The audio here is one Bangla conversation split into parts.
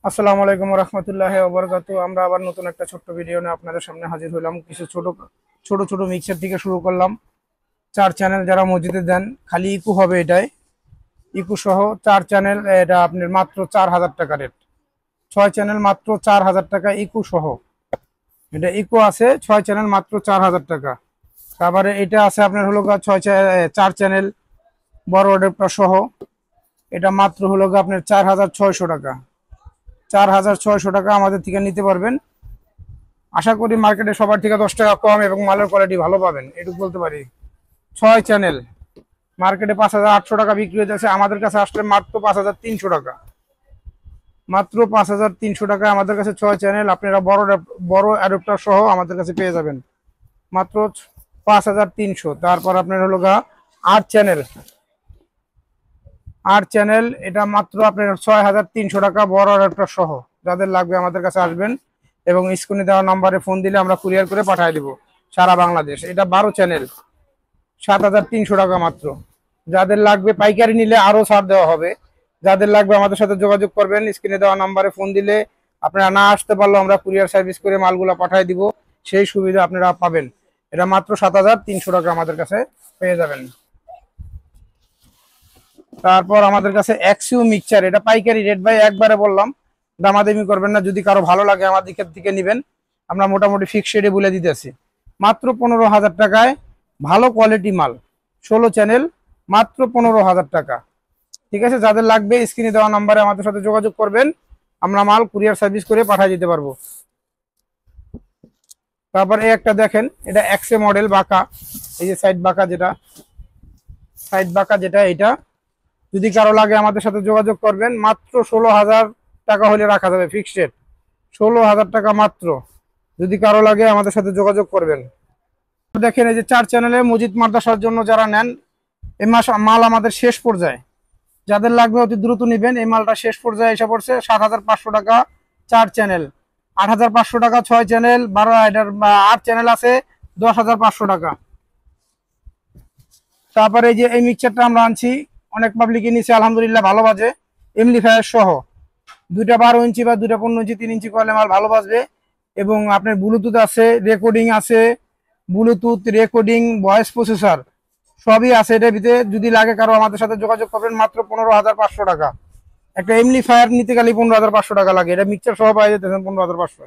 আসসালামু আলাইকুম রহমতুল্লাহি ওয়া বারাকাতুহু। আমরা আবার নতুন একটা ছোট্ট ভিডিও নিয়ে আপনাদের সামনে হাজির হলাম। কিছু ছোট ছোট ছোট মিক্সার থেকে শুরু করলাম। 4 চ্যানেল যারা মসজিদে দেন, খালি ইকো হবে, এটাই ইকো সহ 4 চ্যানেল। এটা আপনার মাত্র 4,000 টাকা রেট। 6 চ্যানেল মাত্র 4,000 টাকা ইকো সহ। এটা ইকো আছে 6 চ্যানেল মাত্র 4,000 টাকা। তারপরে এটা আছে আপনার হলো 4 চ্যানেল বড় অ্যাডাপ্টার সহ। এটা মাত্র হলো আপনার 4,600 টাকা। 4,600 টাকা আমাদের থেকে নিতে পারবেন। আশা করি মার্কেটে সবার থেকে 10 টাকা কম এবং মালের কোয়ালিটি ভালো পাবেন, এটুকু বলতে পারি। 6 চ্যানেল মার্কেটে 5,800 টাকা বিক্রি হয়েছে, আমাদের কাছে আসলে মাত্র 5,300 টাকা। মাত্র 5,300 টাকা আমাদের কাছে 6 চ্যানেল আপনারা বড় অ্যাডাপ্টার সহ আমাদের কাছে পেয়ে যাবেন মাত্র 5,300। তারপর আপনার হলো 8 চ্যানেল। 8 চ্যানেল এটা মাত্র আপনার 6,300 টাকা বড় অ্যাডাপ্টার সহ। যাদের লাগবে আমাদের কাছে আসবেন এবং স্ক্রিনে দেওয়া নাম্বারে ফোন দিলে আমরা কুরিয়ার করে পাঠিয়ে দেবো সারা বাংলাদেশ। এটা 12 চ্যানেল 7,300 টাকা মাত্র। যাদের লাগবে পাইকারি নিলে আরো ছাড় দেওয়া হবে। যাদের লাগবে আমাদের সাথে যোগাযোগ করবেন, স্ক্রিনে দেওয়া নাম্বারে ফোন দিলে আপনারা না আসতে পারলেও আমরা কুরিয়ার সার্ভিস করে মালগুলো পাঠিয়ে দিব, সেই সুবিধা আপনারা পাবেন। এটা মাত্র 7,300 টাকা আমাদের কাছে পেয়ে যাবেন। তারপর আমাদের কাছে এক্সইউ মিক্সচার, এটা পাইকারি রেট ভাই, একবারে বললাম, দামাদামি করবেন না। যদি কারো ভালো লাগে আমাদের থেকে নেবেন, আমরা মোটামুটি ফিক্স রেটে বলে দিতেছি মাত্র 15,000 টাকায় ভালো কোয়ালিটি মাল। 16 চ্যানেল মাত্র 15,000 টাকা। ঠিক আছে, যাদের লাগবে স্ক্রিনে দেওয়া নাম্বারে আমাদের সাথে যোগাযোগ করবেন, আমরা মাল কুরিয়ার সার্ভিস করে পাঠিয়ে দিতে পারবো। তারপর এই একটা দেখেন, এটা এক্সএ মডেল বাঁকা, এই যে সাইড বাঁকা যেটা এটা যদি কারো লাগে আমাদের সাথে যোগাযোগ করবেন। মাত্র 16,000 টাকা হলে রাখা যাবে, ফিক্সড রেট 16,000 টাকা মাত্র। যদি কারো লাগে আমাদের সাথে যোগাযোগ করবেন। দেখেন এই যে 4 চ্যানেলে মসজিদ মাদ্রাসার জন্য যারা নেন, এই মাল আমাদের শেষ পর্যায়ে। যাদের লাগবে অতি দ্রুত নেবেন, এই মালটা শেষ পর্যায়ে এসে পড়ছে। 7,500 টাকা 4 চ্যানেল, 8,500 টাকা 6 চ্যানেল, 8 চ্যানেল আছে 10,500 টাকা। তারপরে এই যে এই মিক্সচারটা আমরা আনছি, অনেক পাবলিক নিচে আলহামদুলিল্লাহ ভালো বাজে, এমপ্লিফায়ার সহ। 2টা 12 ইঞ্চি বা 2টা 15 ইঞ্চি 3 ইঞ্চি করলে মাল ভালো বাজবে। এবং আপনার ব্লুটুথ আছে, রেকর্ডিং আছে, ব্লুটুথ রেকর্ডিং ভয়েস প্রসেসর সবই আছে এটার ভিতরে। যদি লাগে কারো আমাদের সাথে যোগাযোগ করবেন। মাত্র 15,500 টাকা। একটা এমপ্লিফায়ার নিতে গেলে 15,500 টাকা লাগে, এটা মিক্সচার সহ পাই যেতেছেন 15,500।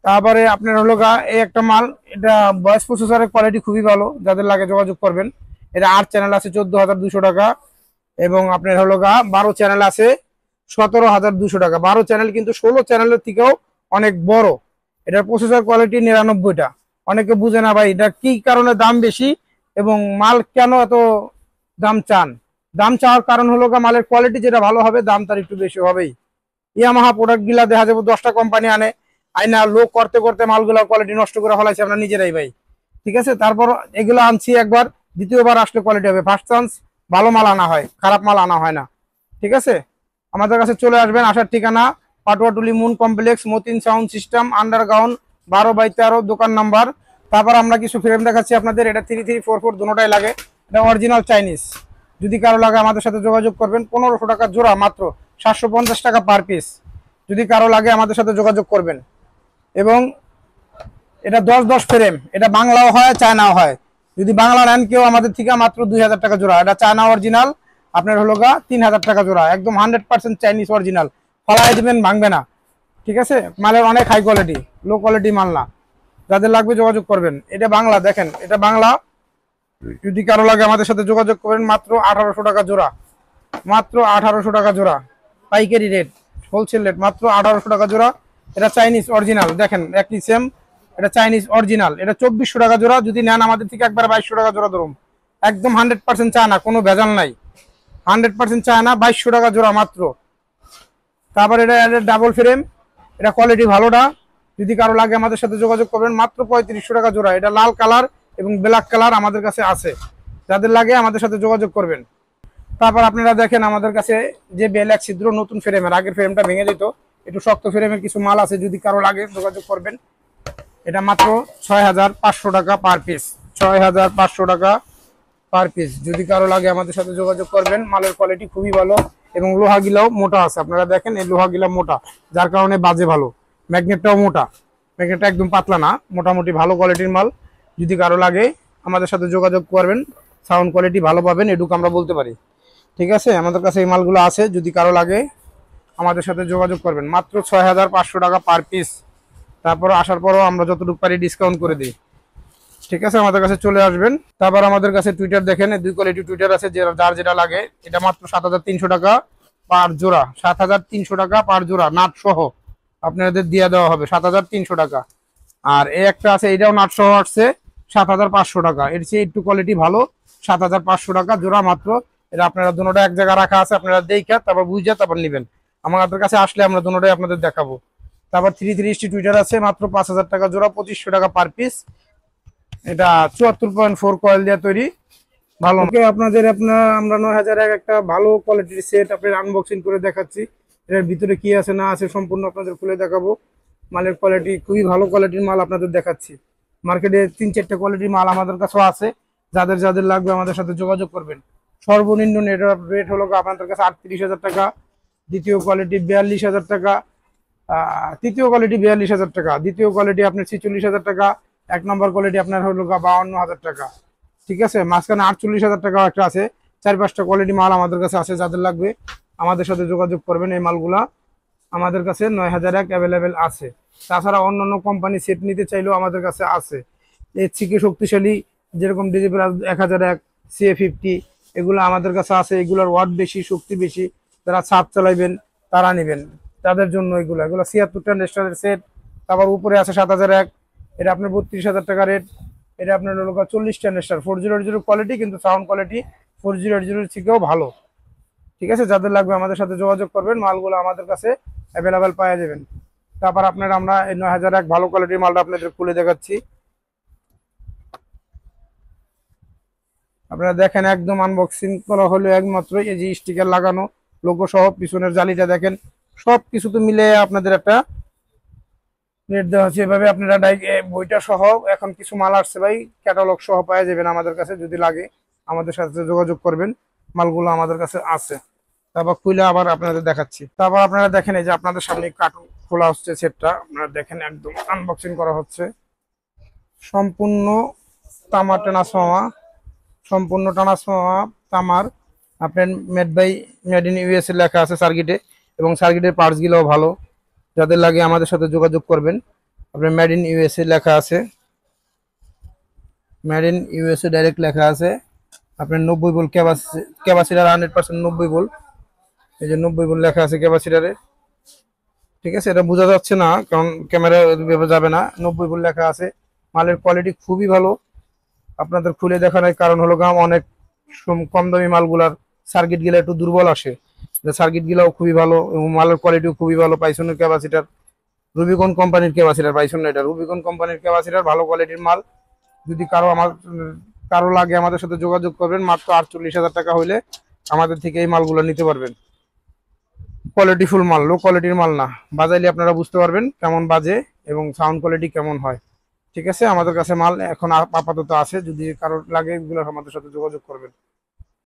তারপরে আপনার হলো এই একটা মাল, এটা ভয়েস প্রসেসরের কোয়ালিটি খুবই ভালো, যাদের লাগে যোগাযোগ করবেন। এটা 8 চ্যানেল আছে 14,200 টাকা। এবং আপনার হলো 12 চ্যানেল আছে 17,200 টাকা। 12 চ্যানেল কিন্তু 16 চ্যানেলের থেকেও অনেক বড়। এটার প্রসেসর কোয়ালিটি 99টা। অনেকে বুঝে না ভাই এটা কি কারণে দাম বেশি এবং মাল কেন এত দাম চান। দাম চাওয়ার কারণ হলো মালের কোয়ালিটি যেটা ভালো হবে দাম তার একটু বেশি হবেই। ইয়ামাহা প্রোডাক্ট গুলা দেখা যাবে 10টা কোম্পানি আইনা লোক করতে করতে মালগুলোর কোয়ালিটি নষ্ট করে ফেলাইছে আমরা নিজেরাই ভাই। ঠিক আছে, তারপর এগুলো আনছি একবার, দ্বিতীয়বার আসলে কোয়ালিটি হবে। ফার্স্ট চান্স ভালো মাল আনা হয়, খারাপ মাল আনা হয় না। ঠিক আছে, আমাদের কাছে চলে আসবেন। আসার ঠিকানা Patuatuli moon complex, Matin sound system, underground, 12/13 দোকান নাম্বার। তারপর আমরা কিছু ফ্রেম দেখাচ্ছি আপনাদের। এটা 3344 দুটোটাই লাগে, এটা অরিজিনাল চাইনিজ। যদি কারো লাগে আমাদের সাথে যোগাযোগ করবেন। 1500 টাকা জোড়া, মাত্র 750 টাকা পার পিস। যদি কারো লাগে আমাদের সাথে যোগাযোগ করবেন। এবং এটা 10-10 ফ্রেম, এটা বাংলাও হয় চায়নাও হয়। যদি বাংলা নেন কেউ আমাদের থেকে, মাত্র 2,000 টাকা জোড়া। এটা চায়না অরিজিনাল আপনার হলো 3,000 টাকা জোড়া, একদম 100% চাইনিজ অরিজিনাল। ফলাই দিবেন, ভাঙবে না। ঠিক আছে, মালের অনেক হাই কোয়ালিটি, লো কোয়ালিটি মাল না। যাদের লাগবে যোগাযোগ করবেন। এটা বাংলা, দেখেন এটা বাংলা। যদি কারো লাগে আমাদের সাথে যোগাযোগ করবেন। মাত্র 1,800 টাকা জোড়া, মাত্র 1,800 টাকা জোড়া পাইকারি রেট, হোলসেল রেট মাত্র 1,800 টাকা জোড়া। এটা চাইনিজ অরিজিনাল, দেখেন একই সেম। এটা চাইনিজ অরিজিনাল, এটা 2,400 টাকা জোড়া। যদি নেন আমাদের থেকে একবার 2,200 টাকা জোড়া ধরুন, একদম 100% চায়না, কোনো ভেজাল নাই, 100% চায়না। 2,200 টাকা জোড়া মাত্র। তারপর এটা ডাবল ফ্রেম, এটা কোয়ালিটি ভালোটা। যদি কারো লাগে আমাদের সাথে যোগাযোগ করবেন। মাত্র 3,500 টাকা জোড়া। এটা লাল কালার এবং ব্ল্যাক কালার আমাদের কাছে আছে, যাদের লাগে আমাদের সাথে যোগাযোগ করবেন। তারপর আপনারা দেখেন আমাদের কাছে যে বেল এক ছিদ্র নতুন ফ্রেমের, আগের ফ্রেমটা ভেঙে যেত, একটু শক্ত ফ্রেমের কিছু মাল আছে। যদি কারো লাগে যোগাযোগ করবেন। এটা মাত্র 6,500 টাকা পার পিস, 6,500 টাকা পার পিস। যদি কারো লাগে আমাদের সাথে যোগাযোগ করবেন। মালের কোয়ালিটি খুবই ভালো এবং লোহা গিলাও মোটা আছে, আপনারা দেখেন এই লোহা গিলা মোটা, যার কারণে বাজে ভালো। ম্যাগনেটটাও মোটা, ম্যাগনেটটা একদম পাতলা না, মোটামুটি ভালো কোয়ালিটির মাল। যদি কারো লাগে আমাদের সাথে যোগাযোগ করবেন, সাউন্ড কোয়ালিটি ভালো পাবেন, এটুকু আমরা বলতে পারি। ঠিক আছে, আমাদের কাছে এই মালগুলো আছে, যদি কারো লাগে আমাদের সাথে যোগাযোগ করবেন। মাত্র 6500 টাকা পার পিস। তারপর আসার পরও আমরা যতটুকু পারি ডিসকাউন্ট করে দিই। ঠিক আছে, আমাদের কাছে চলে আসবেন। তারপর আমাদের কাছে টুইটার দেখেন, দুই কোয়ালিটি টুইটার আছে, যার যেটা লাগে। এটা মাত্র 7300 টাকা পার জোড়া, 7300 টাকা পার জোড়া, নাট সহ আপনাদের দিয়ে দেওয়া হবে 7300 টাকা। আর এই একটা আছে, এটাও নাট সহ আসছে 7500 টাকা। এর চেয়ে একটু কোয়ালিটি ভালো, 7500 টাকা জোড়া মাত্র। এটা আপনারা দুটোটা এক জায়গায় রাখা আছে, আপনারা দেখে তারপর বুঝে তারপর নেবেন। আমাদের কাছে আসলে আমরা দুটোটাই আপনাদের দেখাবো। তারপর 330 টুইটার আছে, মাত্র 5000 টাকা জোড়া, 2500 টাকা পার পিস। এটা 74.4 কয়েল দিয়ে তৈরি, ভালো। আপনাদের আমরা 9001 একটা ভালো কোয়ালিটির সেট আপনাদের আনবক্সিং করে দেখাচ্ছি। এর ভিতরে কি আছে না আছে সম্পূর্ণ আপনাদের খুলে দেখাবো। মালের কোয়ালিটি খুবই ভালো কোয়ালিটির মাল আপনাদের দেখাচ্ছি। মার্কেটে 3-4টা কোয়ালিটির মাল আমাদের কাছেও আছে, যাদের যাদের লাগবে আমাদের সাথে যোগাযোগ করবেন। সর্বনিম্ন রেট হলো আপনাদের কাছে 38,000 টাকা, দ্বিতীয় কোয়ালিটি 42,000 টাকা, তৃতীয় কোয়ালিটি 42,000 টাকা, দ্বিতীয় কোয়ালিটি আপনার 46,000 টাকা, এক নম্বর কোয়ালিটি আপনার হলো 52,000 টাকা। ঠিক আছে, মাঝখানে 48,000 টাকাও একটা আছে। 4-5টা কোয়ালিটি মাল আমাদের কাছে আছে, যাদের লাগবে আমাদের সাথে যোগাযোগ করবেন। এই মালগুলা আমাদের কাছে 9001 অ্যাভেলেবেল আছে। তাছাড়া অন্যান্য কোম্পানি সেট নিতে চাইলেও আমাদের কাছে আছে। এর থেকে শক্তিশালী যেরকম ডিজিপ্লাস 1001, CA50, এগুলো আমাদের কাছে আছে। এগুলোর ওয়াট বেশি, শক্তি বেশি, যারা ছাদ চালাইবেন তারা নেবেন, তাদের জন্য এগুলো 76টা নেস্টারের সেট। তারপর উপরে আছে 7001, এটা আপনার 32,000 টাকা রেট। এটা আপনার হলো 40টা নেস্টার, 4080 কোয়ালিটি, কিন্তু সাউন্ড কোয়ালিটি 4080 থেকেও ভালো। ঠিক আছে, যাদের লাগবে আমাদের সাথে যোগাযোগ করবেন, মালগুলো আমাদের কাছে অ্যাভেলেবেল পাওয়া যাবেন। তারপর আমরা এই 9001 ভালো কোয়ালিটির মালটা আপনাদের খুলে দেখাচ্ছি। আপনারা দেখেন, একদম আনবক্সিং করা হলো একমাত্র। এই যে স্টিকার লাগানো, লোগো সহ, পিছনের জালিটা দেখেন, সব কিছু তো মিলে আপনাদের একটা রেট দেওয়া হচ্ছে। এভাবে আপনারা বইটা সহ, এখন কিছু মাল আসছে ভাই, ক্যাটালগ সহ পাওয়া যাবেন আমাদের কাছে। যদি লাগে আমাদের সাথে যোগাযোগ করবেন, মালগুলো আমাদের কাছে আছে। তারপর খুলে আবার আপনাদের দেখাচ্ছি। তারপর আপনারা দেখেন, এই যে আপনাদের সামনে কার্টুন খোলা হচ্ছে সেটটা, আপনারা দেখেন একদম আনবক্সিং করা হচ্ছে। সম্পূর্ণ তামার ট্রান্সফর্মার, সম্পূর্ণ ট্রান্সফর্মার তামার। আপনার মেড ইন ইউএসএ লেখা আছে সার্কিটে, এবং সার্কিটের পার্টস গুলোও ভালো। যাদের লাগে আমাদের সাথে যোগাযোগ করবেন। আপনার মেড ইন ইউএসএ লেখা আছে, মেড ইন ইউএসএ ডাইরেক্ট লেখা আছে। আপনার 90 ভোল্ট ক্যাপাসিটার, 100% 90 ভোল্ট। এই যে 90 ভোল্ট লেখা আছে ক্যাপাসিটারে। ঠিক আছে, এটা বোঝা যাচ্ছে না কারণ ক্যামেরা যাবে না। 90 ভোল্ট লেখা আছে। মালের কোয়ালিটি খুবই ভালো, আপনাদের খুলে দেখানোর কারণ হলো অনেক কম দামি মালগুলার সার্কিট গিলা একটু দুর্বল আসে, সার্কিট গিলাও খুবই ভালো এবং মালের কোয়ালিটিও খুবই ভালো। পাইসনের ক্যাপাসিটার, রুবিকন কোম্পানির ক্যাপাসিটার, পাইসন না, এটা রুবিকন কোম্পানির ক্যাপাসিটার, ভালো কোয়ালিটির মাল। যদি কারো লাগে আমাদের সাথে যোগাযোগ করবেন। মাত্র 48,000 টাকা হইলে আমাদের থেকে এই মালগুলো নিতে পারবেন। কোয়ালিটিফুল মাল, লো কোয়ালিটির মাল না। বাজাইলে আপনারা বুঝতে পারবেন কেমন বাজে এবং সাউন্ড কোয়ালিটি কেমন হয়। ঠিক আছে, আমাদের কাছে মাল এখন আপাতত আছে, যদি কারো লাগে এগুলো আমাদের সাথে যোগাযোগ করবেন।